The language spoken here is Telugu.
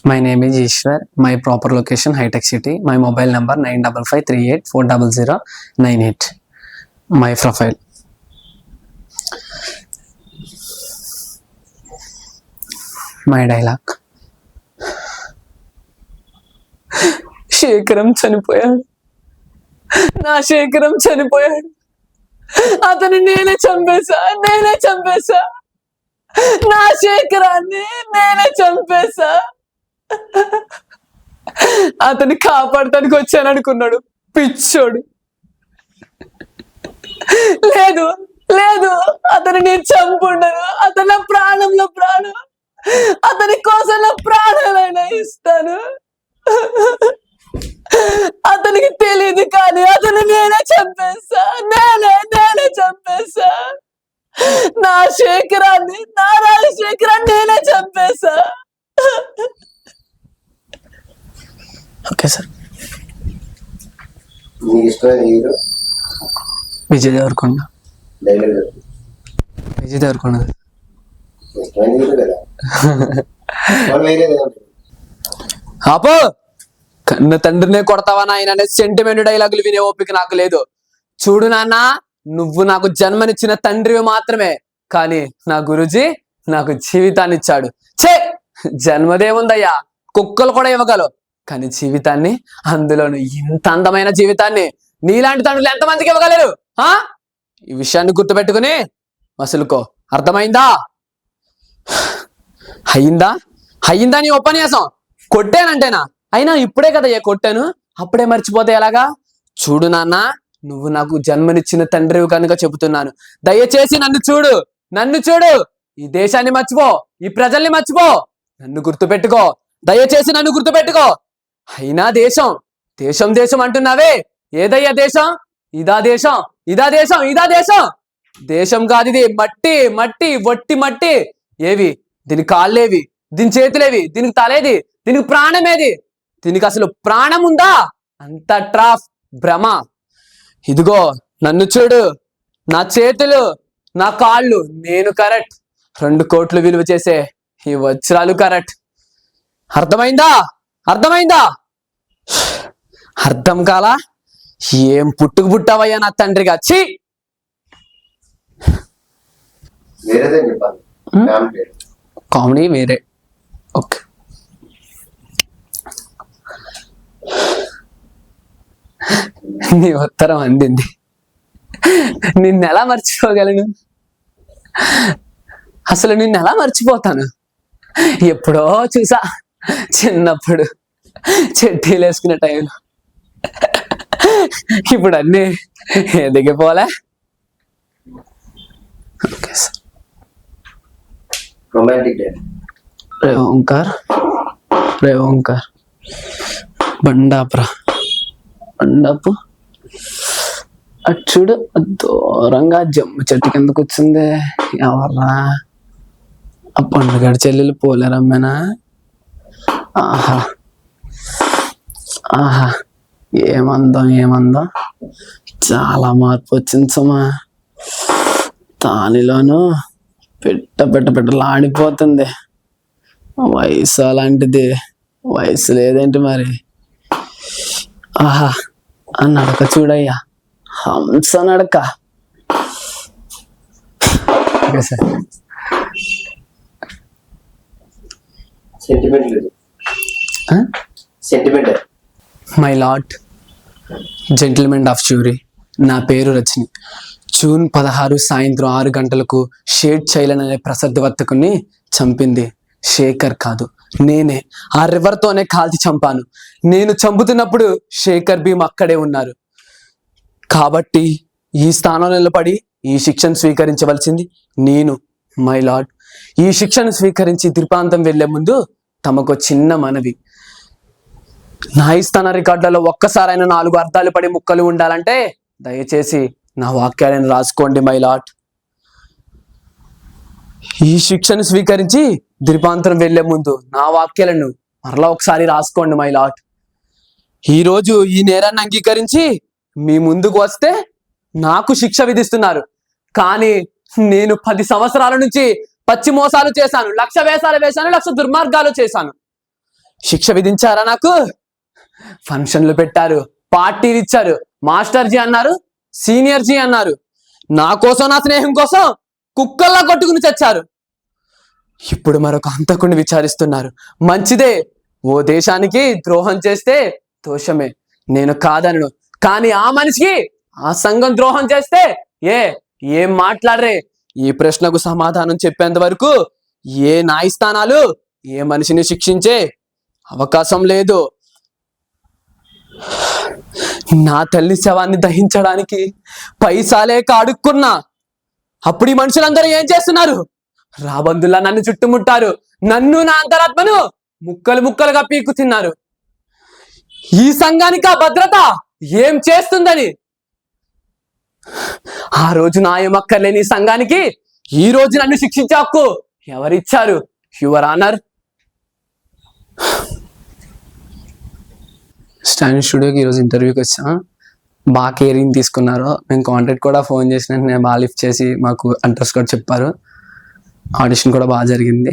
My name is Ishwar. My proper location High-Tech City. My mobile number 9553840098. My profile. My dialogue. Shekharam చనిపోయాడు. నా శేఖరం చనిపోయాడు. అతను నేనే చంపేశా. నా శేఖరాన్ని నేనే చంపేశా. అతన్ని కాపాడటానికి వచ్చాను అనుకున్నాడు పిచ్చోడు. లేదు లేదు, అతను నేను చంపుండను. అతని నా ప్రాణంలో ప్రాణం. అతని కోసం నా ప్రాణాలైనా ఇస్తాను. అతనికి తెలియదు కానీ అతను నేనే చంపేశా. నేనే చంపేశా. నా శేఖరాన్ని, నా రాజశేఖరాన్ని నేనే చంపేశా. Okay sir. విజయ్ దేవరకొండ. ఆపో. కన్న తండ్రినే కొడతావా నాయన అనే సెంటిమెంట్ డైలాగులు వినే ఓపిక నాకు లేదు. చూడు నాన్న, నువ్వు నాకు జన్మనిచ్చిన తండ్రివి మాత్రమే, కానీ నా గురుజీ నాకు జీవితాన్ని ఇచ్చాడు. జన్మదేముందయ్యా, కుక్కలు కూడా ఇవ్వగలవు, కానీ జీవితాన్ని, అందులోను ఇంత అందమైన జీవితాన్ని నీలాంటి తండ్రులు ఎంతమందికి ఇవ్వగలరు? ఈ విషయాన్ని గుర్తుపెట్టుకుని మసులుకో. అర్థమైందా? అయ్యిందా నీ ఉపన్యాసం? కొట్టానంటేనా? అయినా ఇప్పుడే కదా కొట్టాను, అప్పుడే మర్చిపోతే ఎలాగా? చూడు నాన్న, నువ్వు నాకు జన్మనిచ్చిన తండ్రివి కనుక చెబుతున్నాను. దయచేసి నన్ను చూడు. ఈ దేశాన్ని మర్చిపో, ఈ ప్రజల్ని మర్చిపో. నన్ను గుర్తుపెట్టుకో. దయచేసి నన్ను గుర్తుపెట్టుకో. అయినా దేశం అంటున్నావే, ఏదయ్యా దేశం? ఇదా దేశం? దేశం కాదు ఇది. మట్టి, వట్టి మట్టి. ఏవి దీని కాళ్ళేవి? దీని చేతులేవి? దీనికి తలేది? దీనికి ప్రాణమేది? దీనికి అసలు ప్రాణం ఉందా? అంత ట్రాఫ్, భ్రమ. ఇదిగో నన్ను చూడు, నా చేతులు, నా కాళ్ళు, నేను కరెక్ట్. 2 కోట్లు విలువ చేసే ఈ వజ్రాలు కరెక్ట్. అర్థమైందా? అర్థం కాలా? ఏం పుట్టావయ్యా నా తండ్రిగా. కామెడీ వేరే. ఓకే. నీ ఉత్తరం అందింది. నిన్నెలా మర్చిపోగలను? అసలు నిన్నెలా మర్చిపోతాను? ఎప్పుడో చూసా చిన్నప్పుడు చెట్టీలు వేసుకునే టైంలో. ఇప్పుడు అన్నీ ఎదిగిపోలే. రేవంకర్ బండాపు అచ్చుడు దూరంగా జమ్ము చెట్టు కింద కూర్చుంది. ఎవర్రా? ఆ పండుగడి చెల్లెలు పోలేరమ్మేనా? ఆహా, ఏమందో చాలా మార్పు వచ్చింది సుమా. దానిలోనూ పెట్టలాడిపోతుంది. వయసు అలాంటిది. వయసు లేదేంటి మరి? ఆహా, ఆ నడక చూడయ్యా, హంస నడక. My lord, gentlemen of jury, నా పేరు రజని. జూన్ 16 సాయంత్రం 6 గంటలకు షేడ్ చైలన్ అనే ప్రసిద్ధ వర్తకుని చంపింది శేఖర్ కాదు, నేనే. ఆ రివర్తోనే కాల్చి చంపాను. నేను చంపుతున్నప్పుడు శేఖర్ భీమ్ అక్కడే ఉన్నారు. కాబట్టి ఈ స్థానంలో నిలబడి ఈ శిక్షను స్వీకరించవలసింది నేను. మై లార్డ్, ఈ శిక్షను స్వీకరించి దీర్ఘాంతం వెళ్లే ముందు తమకు చిన్న మనవి. న్యాయస్థాన రికార్డులలో ఒక్కసారైనా 4 అర్థాలు పడి ముక్కలు ఉండాలంటే దయచేసి నా వాక్యాలను రాసుకోండి మై లార్డ్. ఈ శిక్షను స్వీకరించి దీర్ఘాంతరం వెళ్లే ముందు నా వాక్యాలను మరలా ఒకసారి రాసుకోండి మై లార్డ్. ఈరోజు ఈ నేరాన్ని అంగీకరించి మీ ముందుకు వస్తే నాకు శిక్ష విధిస్తున్నారు. కానీ నేను 10 సంవత్సరాల నుంచి పచ్చి మోసాలు చేశాను, 1,00,000 వేషాలు వేశాను, 1,00,000 దుర్మార్గాలు చేశాను. శిక్ష విధించారా నాకు? ఫంక్షన్లు పెట్టారు, పార్టీలు ఇచ్చారు, మాస్టర్ జీ అన్నారు, సీనియర్ జీ అన్నారు. నా కోసం, నా స్నేహం కోసం కుక్కల్లా కొట్టుకుని చచ్చారు. ఇప్పుడు మరొక హంతకుడిని విచారిస్తున్నారు. మంచిదే, ఓ దేశానికి ద్రోహం చేస్తే దోషమే, నేను కాదనను. కానీ ఆ మనిషికి, ఆ సంఘం ద్రోహం చేస్తే ఏం మాట్లాడరే? ఈ ప్రశ్నకు సమాధానం చెప్పేంత వరకు ఏ న్యాయస్థానాలు ఏ మనిషిని శిక్షించే అవకాశం లేదు. నా తల్లి శవాన్ని దహించడానికి పైసాలేక అడుక్కున్నా. అప్పుడు ఈ మనుషులందరూ ఏం చేస్తున్నారు? రాబందుల్లా నన్ను చుట్టుముట్టారు, నన్ను, నా అంతరాత్మను ముక్కలు ముక్కలుగా పీకు తిన్నారు. ఈ సంఘానికి ఆ భద్రత ఏం చేస్తుందని? ఆ రోజు న్యాయం అక్కర్లేని ఈ సంఘానికి ఈ రోజు నన్ను శిక్షించే హక్కు ఎవరిచ్చారు? Your honour. స్టాండ్ స్టూడియోకి ఈరోజు ఇంటర్వ్యూకి వచ్చా. బాగా కేరింగ్ తీసుకున్నారు. మేము కాంటాక్ట్ కూడా ఫోన్ చేసిన నేను బాగా లిఫ్ట్ చేసి మాకు అడ్రస్ కూడా చెప్పారు. ఆడిషన్ కూడా బాగా జరిగింది.